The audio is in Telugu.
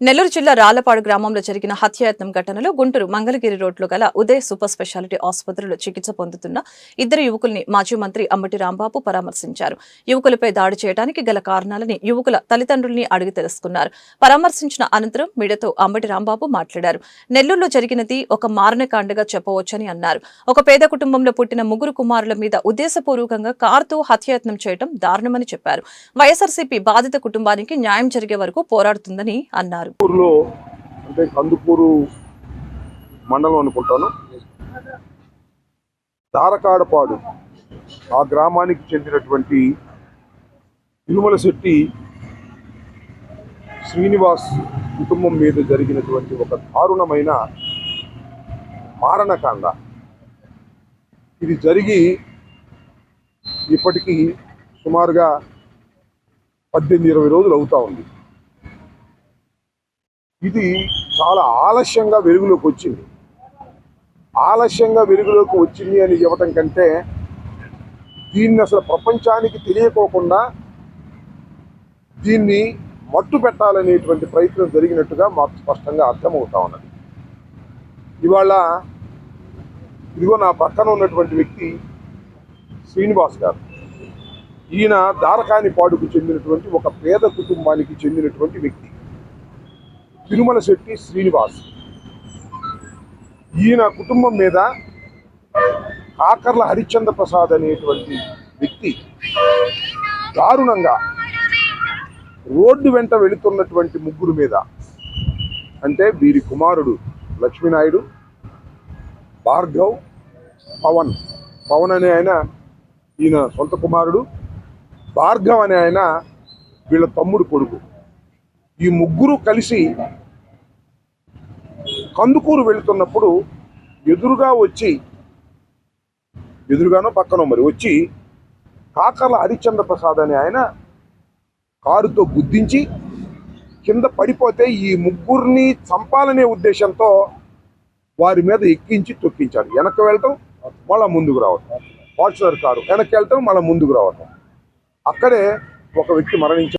నెల్లూరు జిల్లా రాళ్లపాడు గ్రామంలో జరిగిన హత్యాయత్నం ఘటనలో గుంటూరు మంగళగిరి రోడ్లో గల ఉదయ్ సూపర్ స్పెషాలిటీ ఆసుపత్రిలో చికిత్స పొందుతున్న ఇద్దరు యువకుల్ని మాజీ మంత్రి అంబటి రాంబాబు పరామర్శించారు. యువకులపై దాడి చేయడానికి గల కారణాలని యువకుల తల్లిదండ్రుల్ని అడిగి తెలుసుకున్నారు. పరామర్శించిన అనంతరం మీడియాతో అంబటి రాంబాబు మాట్లాడారు. నెల్లూరులో జరిగినది ఒక మారణకాండగా చెప్పవచ్చని అన్నారు. ఒక పేద కుటుంబంలో పుట్టిన ముగ్గురు కుమారుల మీద ఉద్దేశపూర్వకంగా కారుతో హత్యాయత్నం చేయడం దారుణమని చెప్పారు. వైఎస్ఆర్సీపీ బాధిత కుటుంబానికి న్యాయం జరిగే వరకు పోరాడుతుందని అన్నారు. అంటే కందుకూరు మండలం అనుకుంటాను, దారకాడపాడు ఆ గ్రామానికి చెందినటువంటి తిరుమలశెట్టి శ్రీనివాస్ కుటుంబం మీద జరిగినటువంటి ఒక దారుణమైన మారణకాండ. ఇది జరిగి ఇప్పటికీ సుమారుగా 18-20 రోజులు అవుతా ఉంది. ఇది చాలా ఆలస్యంగా వెలుగులోకి వచ్చింది. ఆలస్యంగా వెలుగులోకి వచ్చింది అని చెప్పటం కంటే దీన్ని అసలు ప్రపంచానికి తెలియకోకుండా దీన్ని మట్టు పెట్టాలనేటువంటి ప్రయత్నం జరిగినట్టుగా మాకు స్పష్టంగా అర్థమవుతా ఉన్నది. ఇవాళ ఇదిగో నా పక్కన ఉన్నటువంటి వ్యక్తి శ్రీనివాస్ గారు. ఈయన దారకానిపాడుకు చెందినటువంటి ఒక పేద కుటుంబానికి చెందినటువంటి వ్యక్తి, తిరుమలశెట్టి శ్రీనివాస్. ఈయన కుటుంబం మీద కాకర్ల హరిశ్చంద్ర ప్రసాద్ అనేటువంటి వ్యక్తి దారుణంగా రోడ్డు వెంట వెళుతున్నటువంటి ముగ్గురు మీద, అంటే వీరి కుమారుడు లక్ష్మీనాయుడు, భార్గవ్, పవన్ అనే ఆయన ఈయన సొంత కుమారుడు, భార్గవ్ అనే ఆయన వీళ్ళ తమ్ముడు కొడుకు. ఈ ముగ్గురు కలిసి కందుకూరు వెళుతున్నప్పుడు ఎదురుగానో పక్కనో మరి వచ్చి కాకర్ల హరిశ్చంద్ర ప్రసాద్ అనే ఆయన కారుతో గుద్దించి కింద పడిపోతే ఈ ముగ్గురిని చంపాలనే ఉద్దేశంతో వారి మీద ఎక్కించి తొక్కించారు. వెనక్కి వెళ్ళటం మళ్ళా ముందుకు రావటం, ఫార్చునర్ కారు వెనక్కి వెళ్ళటం మళ్ళీ ముందుకు రావటం. అక్కడే ఒక వ్యక్తి మరణించారు.